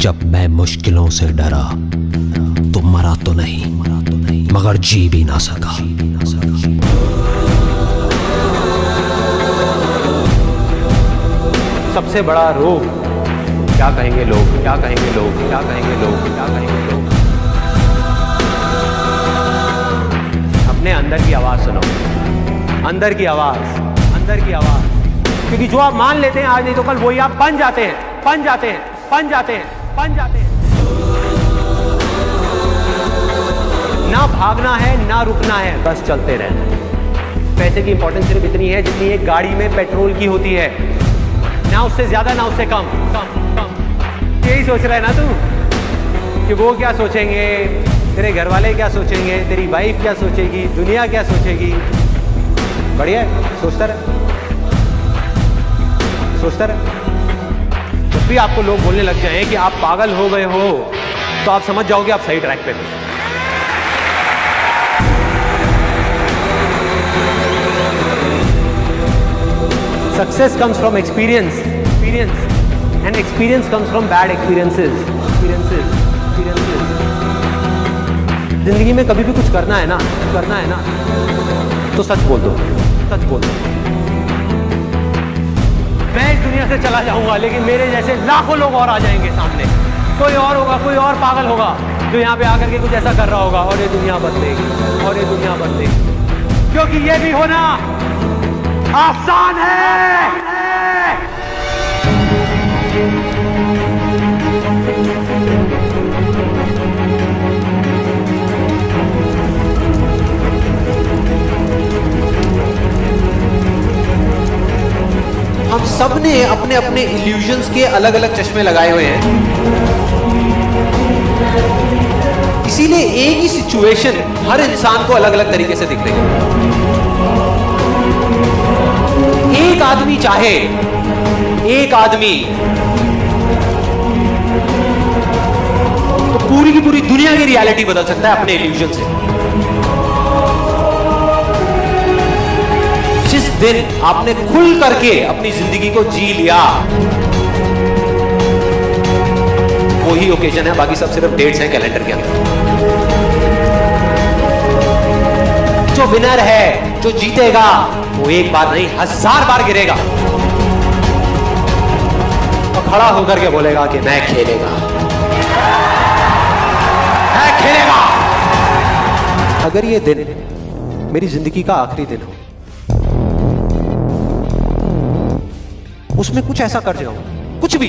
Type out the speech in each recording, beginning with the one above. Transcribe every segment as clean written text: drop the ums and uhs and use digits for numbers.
जब मैं मुश्किलों से डरा तो मरा तो नहीं मगर जी भी ना सका। सबसे बड़ा रोग क्या कहेंगे लोग, क्या कहेंगे लोग, क्या कहेंगे लोग, क्या कहेंगे लोग। अपने अंदर की आवाज सुनो, अंदर की आवाज, अंदर की आवाज। क्योंकि जो आप मान लेते हैं आज नहीं तो कल वही आप बन जाते हैं, बन जाते हैं, बन जाते हैं, बन जाते हैं। ना भागना है ना रुकना है, बस चलते रहना है। पैसे की इंपॉर्टेंस सिर्फ इतनी है जितनी एक गाड़ी में पेट्रोल की होती है, ना उससे ज्यादा ना उससे कम कम कम। यही सोच रहा है ना तू कि वो क्या सोचेंगे, तेरे घर वाले क्या सोचेंगे, तेरी वाइफ क्या सोचेगी, दुनिया क्या सोचेगी। बढ़िया है, सोचता रहे, सोचता रहे। जब भी आपको लोग बोलने लग जाएं कि आप पागल हो गए हो तो आप समझ जाओगे आप सही ट्रैक पे हो। Success comes from experience, and experience comes from bad experiences. जिंदगी में कभी भी कुछ करना है ना, तो सच बोल दो, सच बोल दो। मैं इस दुनिया से चला जाऊंगा लेकिन मेरे जैसे लाखों लोग और आ जाएंगे सामने। कोई और होगा, कोई और पागल होगा जो यहाँ पे आकर के कुछ ऐसा कर रहा होगा और ये दुनिया बदलेगी, और ये दुनिया बदलेगी। क्योंकि ये भी होना आसान है। हम सब ने अपने अपने इल्यूजन्स के अलग अलग चश्मे लगाए हुए हैं, इसीलिए एक ही सिचुएशन हर इंसान को अलग अलग तरीके से दिख रही है। एक आदमी चाहे, एक आदमी तो पूरी की पूरी दुनिया की रियलिटी बदल सकता है अपने इल्यूजन से। जिस दिन आपने खुल करके अपनी जिंदगी को जी लिया वही ओकेजन है, बाकी सब सिर्फ डेट्स हैं कैलेंडर के अंदर। जो विनर है, जो जीतेगा, वो एक बार नहीं 1000 बार गिरेगा और खड़ा होकर के बोलेगा कि मैं खेलेगा, मैं खेलेगा। अगर ये दिन मेरी जिंदगी का आखिरी दिन हो, उसमें कुछ ऐसा कर जाऊं, कुछ भी,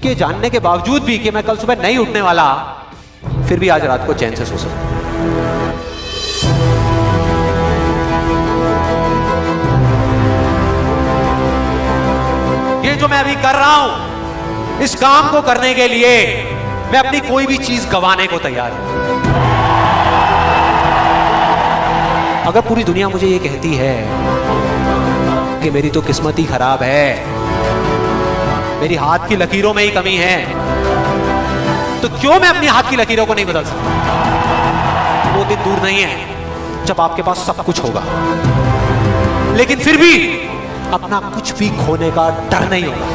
कि जानने के बावजूद भी कि मैं कल सुबह नहीं उठने वाला, फिर भी आज रात को चैन से सो सकूं। ये जो मैं अभी कर रहा हूं, इस काम को करने के लिए मैं अपनी कोई भी चीज गंवाने को तैयार हूं। अगर पूरी दुनिया मुझे ये कहती है कि मेरी तो किस्मत ही खराब है, मेरी हाथ की लकीरों में ही कमी है, तो क्यों मैं अपनी हाथ की लकीरों को नहीं बदल सकता। वो दिन दूर नहीं है जब आपके पास सब कुछ होगा, लेकिन फिर भी अपना कुछ भी खोने का डर नहीं होगा।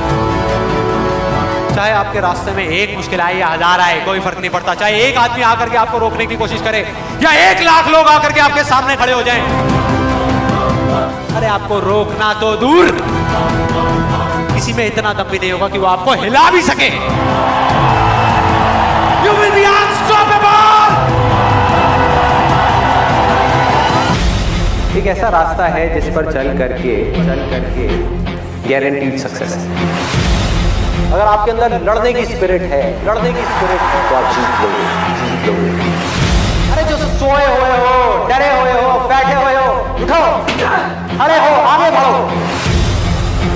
चाहे आपके रास्ते में एक मुश्किल आए या 1000 आए, कोई फर्क नहीं पड़ता। चाहे एक आदमी आकर के आपको रोकने की कोशिश करे या 1 लाख लोग आकर के आपके सामने खड़े हो जाएं, अरे आपको रोकना तो दूर, किसी में इतना दम भी नहीं होगा कि वो आपको हिला भी सके। You will be unstoppable! एक ऐसा रास्ता है जिस पर चल करके गारंटीड सक्सेस है। अगर आपके अंदर लड़ने की स्पिरिट है, तो आप जीत लोगे। अरे जो सोए हुए हो, डरे हुए हो, बैठे हुए हो, उठो, खड़े हो, आगे बढ़ो।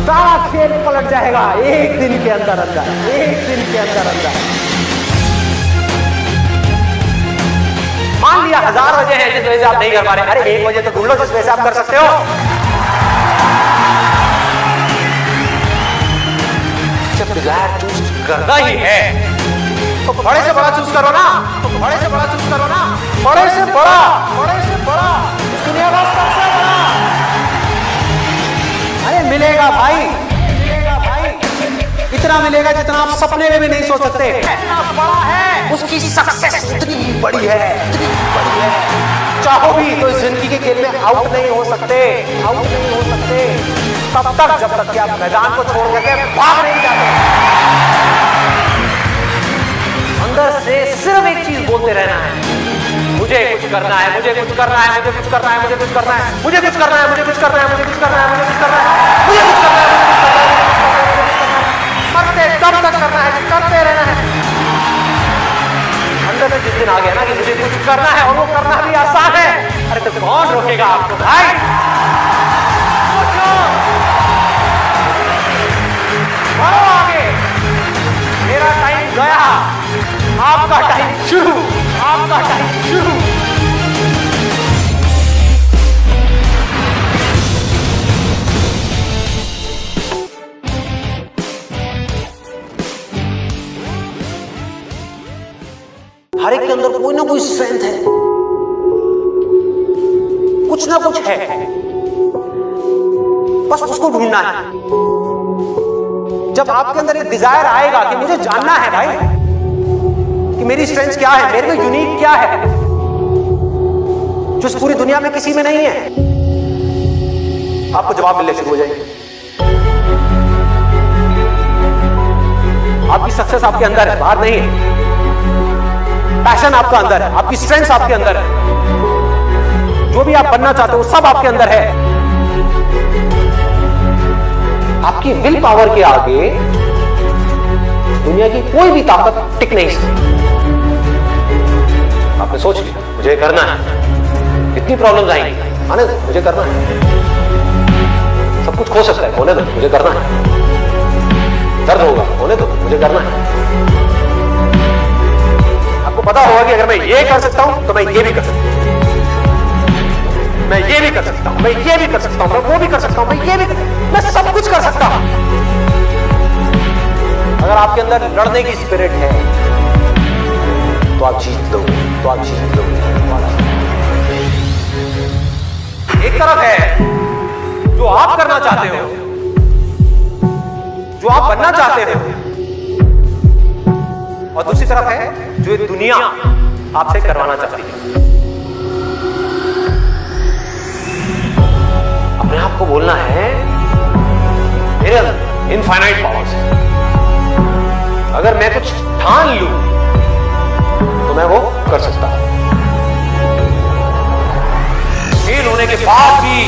सारा खेल पलट जाएगा एक दिन के अंदर, एक दिन के अंदर। मान लिया 1000 वजह है जिस वजह से आप नहीं कर पा रहे, अरे 1 वजह तो ढूंढ लो जिस वजह से आप कर सकते हो। जब डिजायर चूज करना ही है तो बड़े से बड़ा चूज करो ना, बड़े से बड़ा चूज करो ना, बड़े से बड़ा, इस दुनिया का सबसे बड़ा। अरे मिलेगा भाई, इतना मिलेगा जितना आप सपने में भी नहीं सोच सकते। इतना बड़ा है, उसकी सक्सेस इतनी बड़ी है, इतनी बड़ी है। चाहो भी तो इस जिंदगी के खेल में आउट नहीं हो सकते, आउट नहीं हो सकते तब तक जब तक कि आप मैदान को छोड़ करके भाग नहीं जाते। अंदर से सिर्फ एक चीज बोलते रहना है, मुझे कुछ करना है, मुझे कुछ करना है, मुझे कुछ करना है, मुझे कुछ करना है, मुझे कुछ करना है, मुझे कुछ करना है, मुझे कुछ करना है, मुझे कुछ करना है, मुझे कुछ करना है, मरते दम तक करना है, करते रहना है। अंदर से जिस दिन आ गया ना कि मुझे कुछ करना है और वो करना भी आसान है, अरे तो कौन रोकेगा आपको भाई? बढ़ो आगे, मेरा टाइम गया, आपका टाइम शुरू, आपका टाइम शुरू। हर एक के अंदर कोई ना कोई स्ट्रेंथ है, कुछ ना कुछ है, बस उसको ढूंढना है। जब आपके अंदर एक डिजायर आएगा कि मुझे जानना है भाई कि मेरी स्ट्रेंथ क्या है, मेरे में यूनिक क्या है जो इस पूरी दुनिया में किसी में नहीं है, आपको जवाब मिलने शुरू हो जाएंगे। आपकी सक्सेस आपके अंदर है, बाहर नहीं है। पैशन आपका अंदर है, आपकी स्ट्रेंथ आपके अंदर है, जो भी आप बनना चाहते हो सब आपके अंदर है। आपकी विल पावर के आगे दुनिया की कोई भी ताकत टिक नहीं सकती। आपने सोच लिया मुझे करना है, इतनी प्रॉब्लम्स आएंगी, आने दो, मुझे करना है। सब कुछ खो सकता है, होने दो, मुझे करना है। दर्द होगा, होने दो, मुझे करना है। आपको पता होगा कि अगर मैं ये कर सकता हूं तो मैं ये भी कर सकता हूं, मैं ये भी कर सकता हूं, मैं ये भी कर सकता हूं, मैं वो भी कर सकता हूं, मैं ये भी मैं सब कुछ कर सकता हूं। अगर आपके अंदर लड़ने की स्पिरिट है तो आप जीत लोगे, तो आप जीत लोगे। एक तरफ है जो आप करना चाहते हो, जो आप बनना चाहते हो, और दूसरी तरफ है जो ये दुनिया आपसे करवाना चाहती है। अपने आप को बोलना है मेरे अंदर इनफाइनाइट पावर्स है, अगर मैं कुछ ठान लूं तो मैं वो कर सकता हूं। फेल होने के बाद भी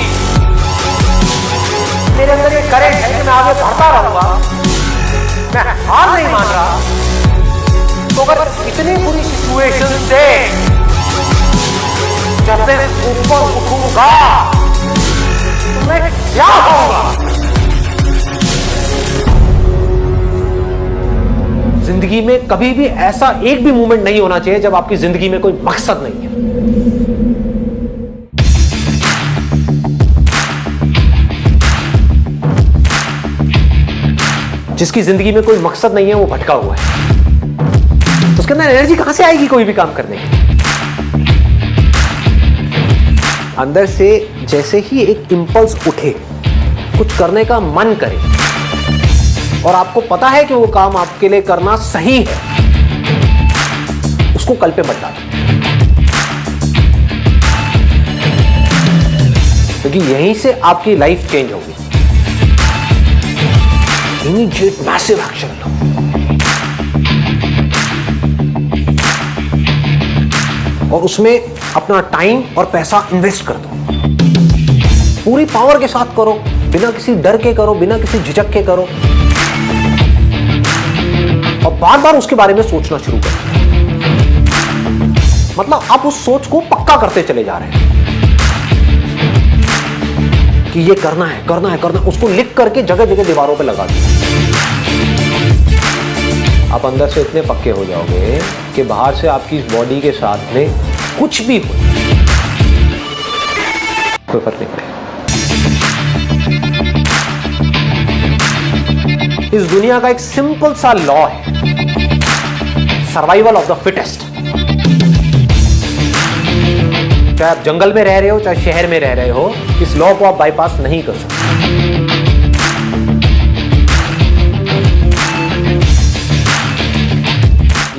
मेरे अंदर ये करेंट है कि मैं आगे बढ़ता रहूंगा, मैं हार नहीं मान रहा। तो अगर इतनी बुरी सिचुएशन से जब मैं ऊपर उठूंगा तो मैं क्या होगा? जिंदगी में कभी भी ऐसा एक भी मोमेंट नहीं होना चाहिए जब आपकी जिंदगी में कोई मकसद नहीं है। जिसकी जिंदगी में कोई मकसद नहीं है वो भटका हुआ है, उसके अंदर एनर्जी कहां से आएगी कोई भी काम करने की? अंदर से जैसे ही एक इंपल्स उठे, कुछ करने का मन करे और आपको पता है कि वो काम आपके लिए करना सही है, उसको कल पे मत डालो, क्योंकि यहीं से आपकी लाइफ चेंज होगी। इमीडिएट मैसिव एक्शन लो। और उसमें अपना टाइम और पैसा इन्वेस्ट कर दो, पूरी पावर के साथ करो, बिना किसी डर के करो, बिना किसी झिझक के करो, और बार बार उसके बारे में सोचना शुरू करो। मतलब आप उस सोच को पक्का करते चले जा रहे हैं कि ये करना है, करना है, करना है। उसको लिख करके जगह जगह दीवारों पे लगा दो। आप अंदर से इतने पक्के हो जाओगे कि बाहर से आपकी इस बॉडी के साथ में कुछ भी हो, कोई फर्क नहीं पड़ेगा। इस दुनिया का एक सिंपल सा लॉ है, सर्वाइवल ऑफ द फिटेस्ट। चाहे आप जंगल में रह रहे हो, चाहे शहर में रह रहे हो, इस लॉ को आप बाईपास नहीं कर सकते।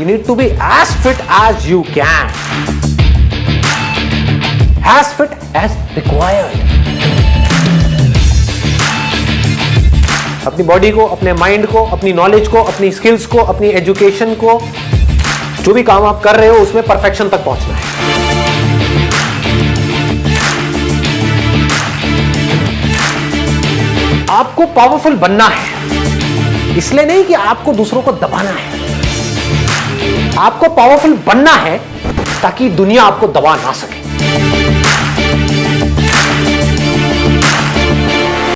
need to be as fit as you can, as fit as required. अपनी बॉडी को, अपने माइंड को, अपनी नॉलेज को, अपनी स्किल्स को, अपनी एजुकेशन को, जो भी काम आप कर रहे हो उसमें परफेक्शन तक पहुंचना है. आपको पावरफुल बनना है, इसलिए नहीं कि आपको दूसरों को दबाना है. आपको पावरफुल बनना है ताकि दुनिया आपको दबा ना सके.